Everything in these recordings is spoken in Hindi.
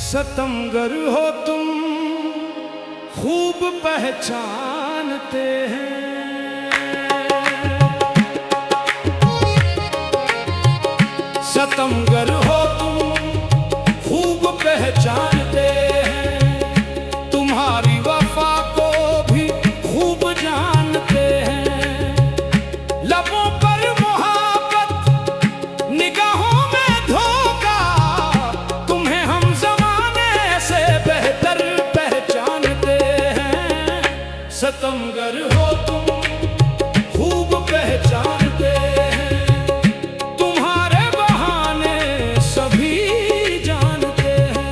सितमगर हो तुम खूब पहचानते हैं, सितमगर हो तुम खूब पहचानते हैं, तुम्हारी वफा को भी खूब जानते हैं। लबों पर मोहब्बत निगाहों में धोखा, तुम्हें हम जमाने से बेहतर पहचानते हैं। सितमगर हो तुम खूब पहचानते हैं, तुम्हारे बहाने सभी जानते हैं।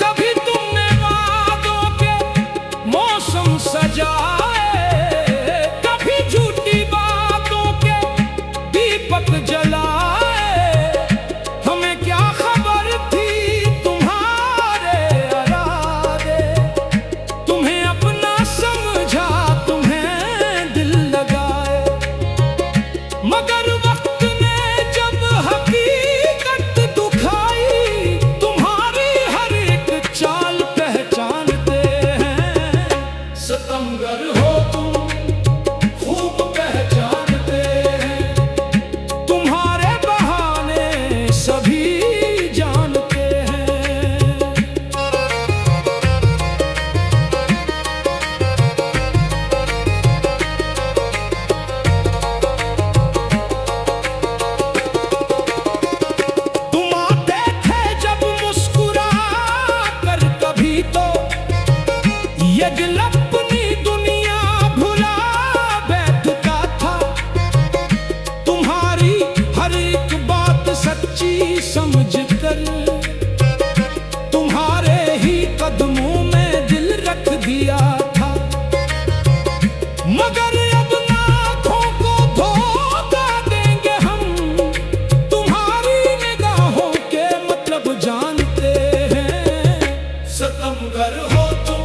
कभी तुमने वादों के मौसम सजाए, कभी झूठी बातों के दीपक जलाए। हमें क्या खबर थी तुम्हारे इरादे, तुम्हें अपना समझा, तुम्हें दिल लगाए। मगर वक्त ने जब हकीकत दुखाई, तुम्हारी हर एक चाल पहचानते हैं। सितमगर हो तुम खूब पहचानते हैं, तुम्हारे बहाने सभी जानते हैं। तुम आते थे जब मुस्कुरा कर कभी, तो ये दिल अपनी दुनिया भुला बैठता था। तुम्हारी हर एक बात सच्ची समझकर, तुम्हारे ही कदमों में दिल रख दिया था। मगर अब नाखों को धोखा देंगे हम, तुम्हारी निगाहों के मतलब जानते हैं। सितमगर हो तुम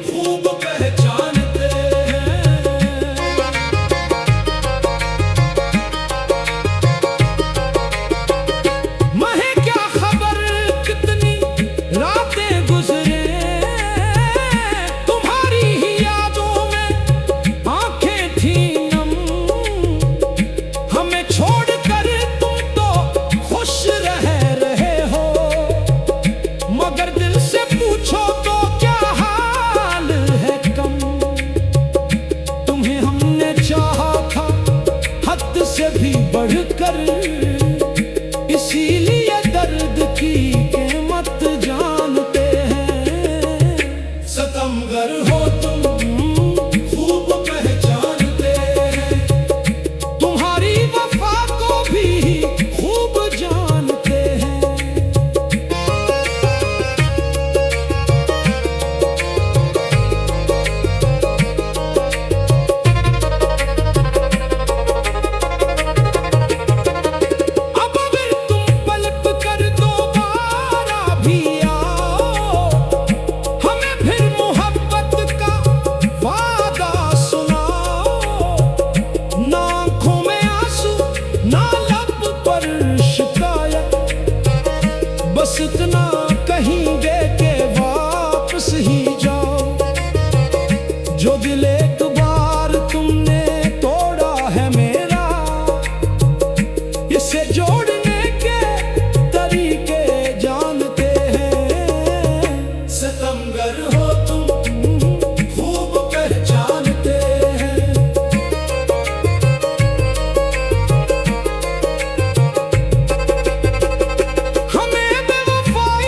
खूब पहचानते हैं। महे क्या खबर कितनी रातें गुजरे, तुम्हारी ही यादों में आंखें थी नम। हमें छोड़कर तुम तो खुश रह रहे हो, मगर दिल से पूछो तो क्या हाल है कम। तुम्हें हमने चाहा था हद से भी बढ़कर, इसीलिए दर्द की कीमत जानते हैं। सितमगर हो तुम खूब पहचानते हैं, तुम्हारी वफा को भी खूब जानते हैं। अब अगर तुम पलट कर दोबारा भी आओ, हमें फिर मोहब्बत का वादा सुनाओ। ना आंखों में आंसू, ना लब पर शिकायत, बस इतना कहेंगे कि वापस ही जाओ। जो दिल एक बार तुमने तोड़ा है मेरा, इसे जोड़ने के तरीके जानते हैं। सितमगर हो तुम खूब पहचानते हैं। हमें बेवफाई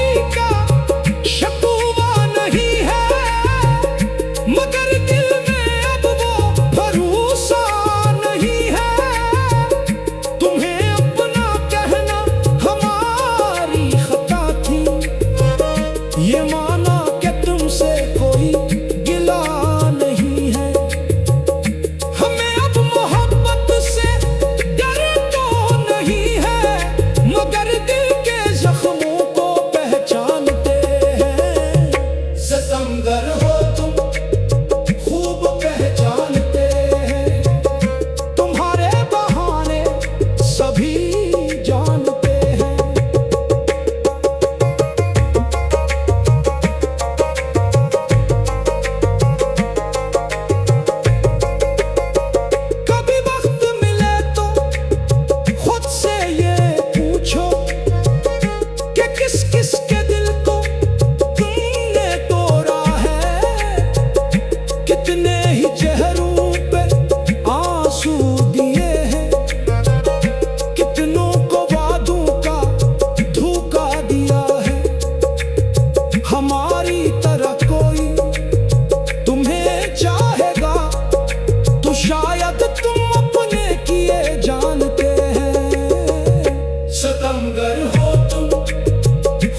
सितमगर हो तुम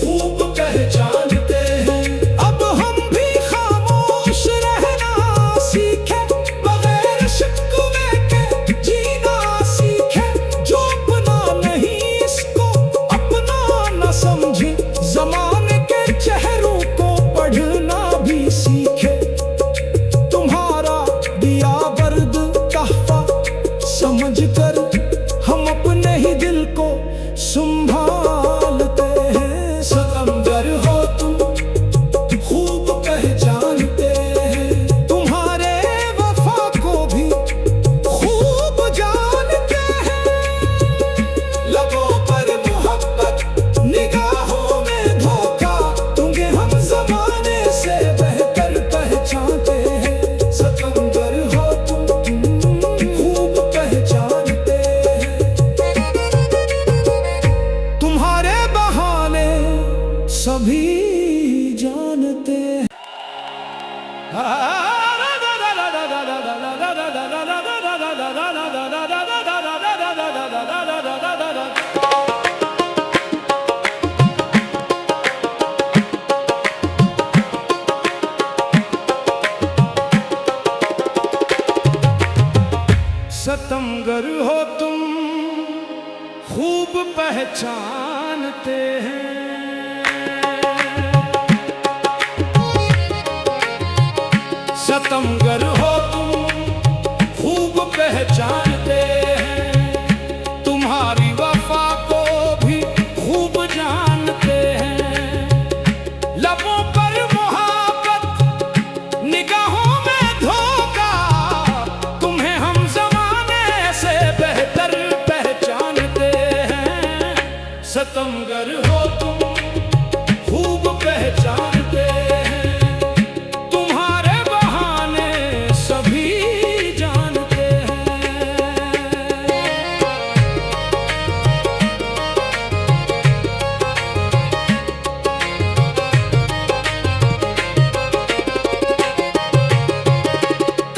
खूब पहचानते हैं। अब हम भी खामोश रहना सीखे, बगैर शिकवे के जीना सीखे। जो अपना नहीं इसको अपना न समझे, जमाने के चेहरों को पढ़ना भी सीखे। तुम्हारा दिया बर्द तहफा समझ कर हम अपने ही दिल को संभालते हैं। सितमगर हो तुम खूब पहचानते हैं, तुम्हारे वफा को भी खूब जानते हैं। लबों पर मोहब्बत निगाहों में धोखा, तुम्हें हम जमाने से बेहतर पहचानते हैं। सितमगर हो तुम खूब पहचानते हैं, तुम्हारे बहाने सभी जानते हैं। सितमगर हो तुम खूब पहचानते हैं, सितमगर हो तुम खूब पहचानते हैं। तुम्हारी वफा को भी खूब जानते हैं। लबों पर मोहब्बत निगाहों में धोखा, तुम्हें हम जमाने से बेहतर पहचानते हैं। सितमगर हो तुम खूब पहचानते हैं, तुम्हारे बहाने सभी जानते हैं।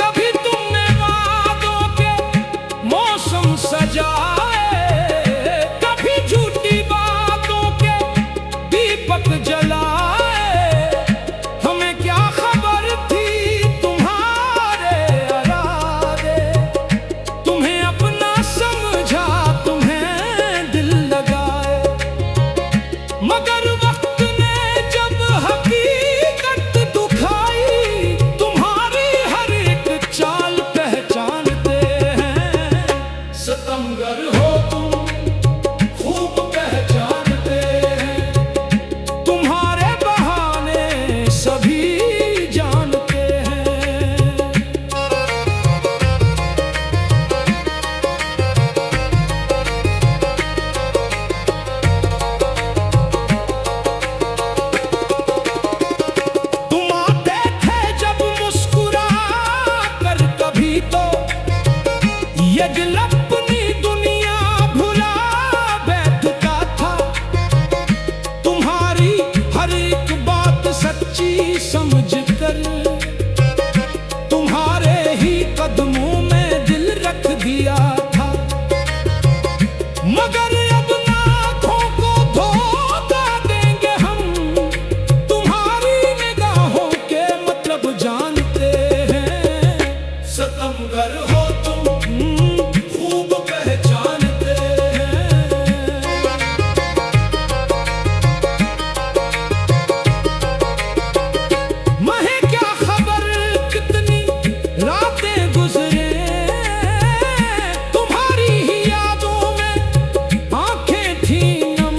कभी तुमने वादों के मौसम सजाए, कभी झूठी बातों के दीपक जलाए। हमें क्या खबर थी तुम्हारे इरादे, तुम्हें अपना समझा, तुम्हें दिल लगाए। मगर वक्त ने जब हकीकत दुखाई, तुम्हारी हर एक चाल पहचानते हैं। सितमगर हो तुम खूब पहचानते हैं, तुम्हारे बहाने सभी जानते हैं। तुम आते थे जब मुस्कुरा कर कभी, तो ये दिल अपनी दुनिया भुला बैठता था। तुम्हारी हर एक बात सच्ची समझ कर, तुम्हारे ही कदमों में दिल रख दिया था। मगर अब नाखों को धोखा देंगे हम, तुम्हारी निगाहों के मतलब जानते हैं। सितमगर हो तुम खूब पहचानते हैं, महे क्या खबर कितनी रातें गुजरे, तुम्हारी ही यादों में आंखें थी नम।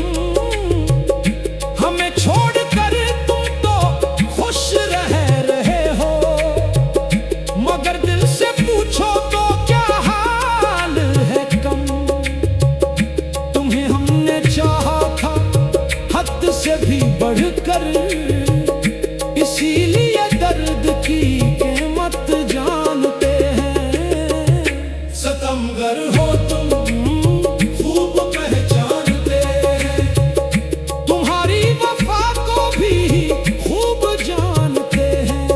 हमें छोड़कर तुम तो खुश रहे हो, मगर दिल से पूछो तो क्या हाल है कम। तुम्हें हमने चाहा था हद से भी बढ़कर, इसीलिए दर्द की कीमत जानते हैं। सितमगर हो तुम खूब पहचानते हैं, तुम्हारी वफा को भी खूब जानते हैं।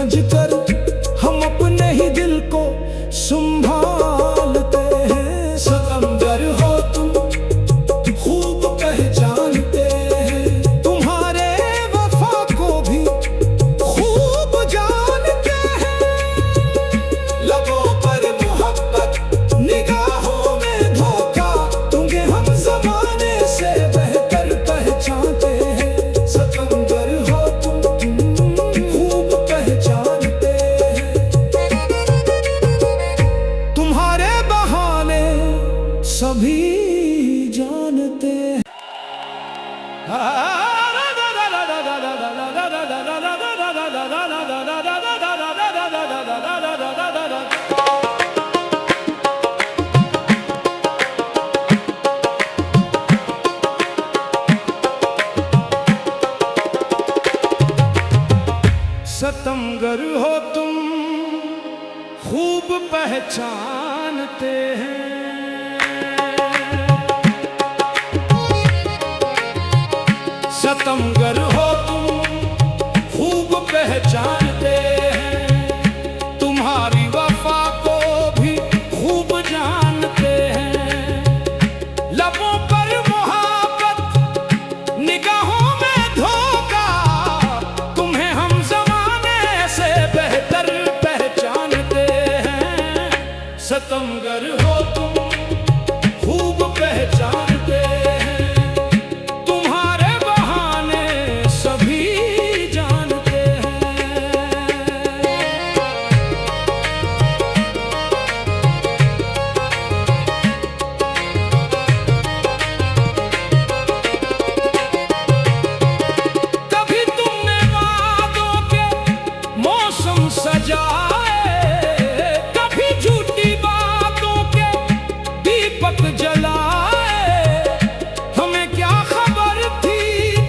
समझ कर हम अपने ही दिल को संभालते हैं। सितमगर हो तुम खूब पहचानते हैं, तुम्हारे वफा को भी खूब जानते हैं। लबों पर मोहब्बत निगाहों में धोखा, तुम्हें हम जमाने से बेहतर पहचानते हैं। सितमगर हो तुम खूब पहचानते हैं, तुम्हारे बहाने सभी जानते हैं। सितमगर हो तुम खूब पहचानते हैं। सितमगर हो तुम खूब पहचानते हैं, तुम्हारी वफा को भी खूब जानते हैं। लबों पर मोहब्बत निगाहों में धोखा, तुम्हें हम जमाने से बेहतर पहचानते हैं। सितमगर हो तुम खूब पहचानते हैं, तुम्हारे बहाने सभी जानते हैं। कभी तुमने वादों के मौसम सजाए, कभी झूठी बातों के दीपक जलाए। हमें क्या खबर थी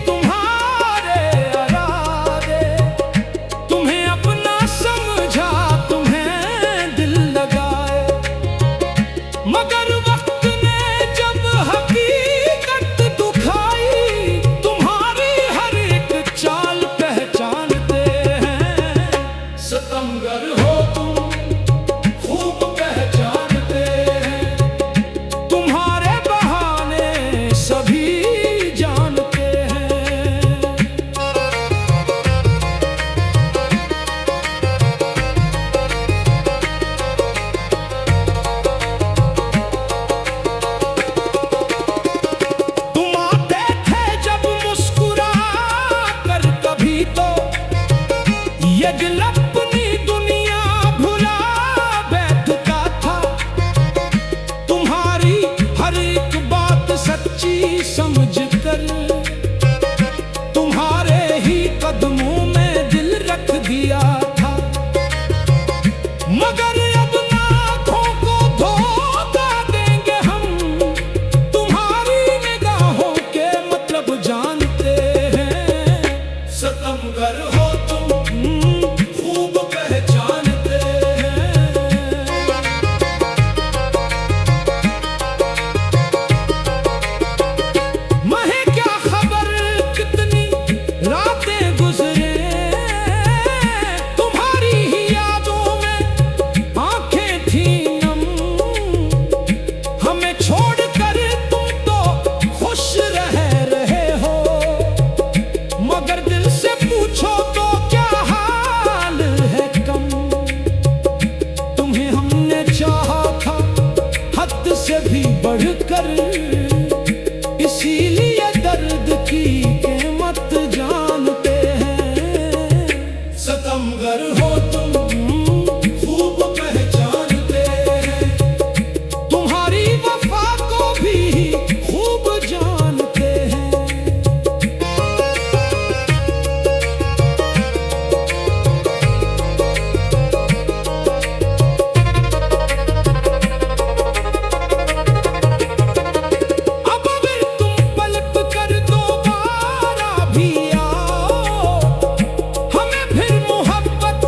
तुम्हारे इरादे, तुम्हें अपना समझा, तुम्हें दिल लगाए। मगर वक्त ने जब हकीकत दुखाई, तुम्हारी हर एक चाल पहचानते हैं। सितमगर हो तुम खूब पहचानते हैं, तुम्हारे बहाने सभी जानते हैं। तुम आते थे जब मुस्कुरा कर कभी, तो ये दिल अपनी दुनिया भुला बैठता था। तुम्हारी हर एक बात सच्ची समझकर, तुम्हारे ही कदमों में दिल रख दिया था। मगर अब नाखों को धोखा देंगे हम, तुम्हारी निगाहों के मतलब जानते हैं। सितमगर हो तुम खूब पहचानते हैं, महे क्या खबर कितनी रातें गुजरे, तुम्हारी ही यादों में आंखें थी नम। हमें छोड़कर तुम तो खुश रह रहे हो, मगर दिल से पूछो तो क्या हाल है कम। तुम्हें हमने चाहा था हद से भी बढ़कर, इसीलिए दर्द की कीमत जानते हैं। सितमगर हो तुम खूब पहचानते हैं, तुम्हारी वफा को भी खूब जानते हैं। अब अगर तुम पलट कर दोबारा भी आओ, हमें फिर मोहब्बत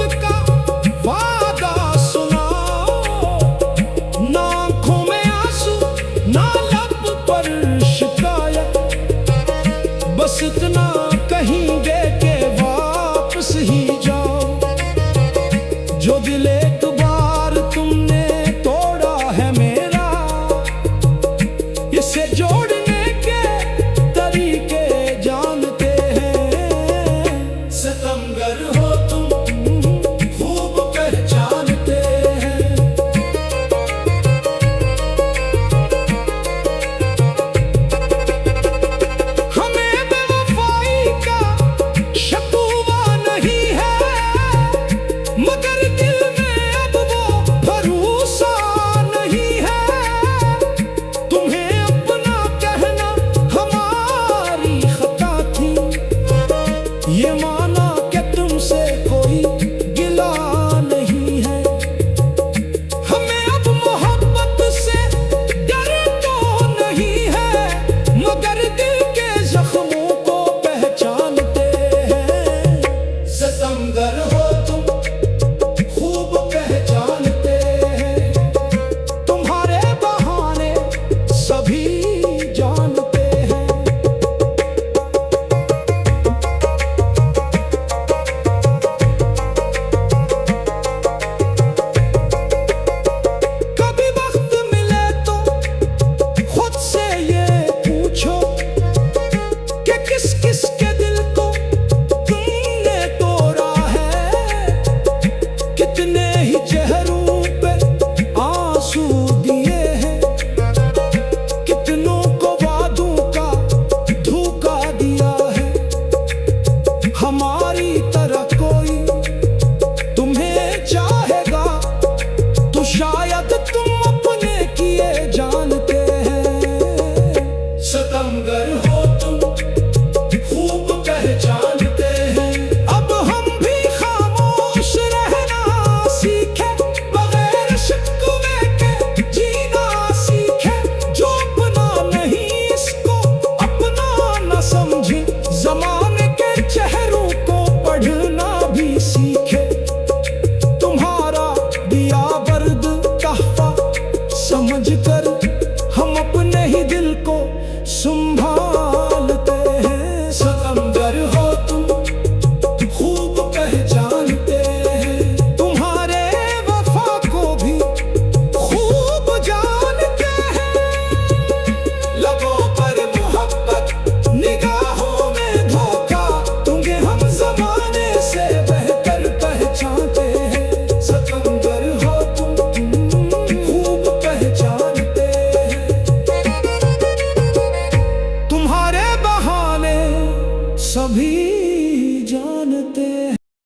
जो दिले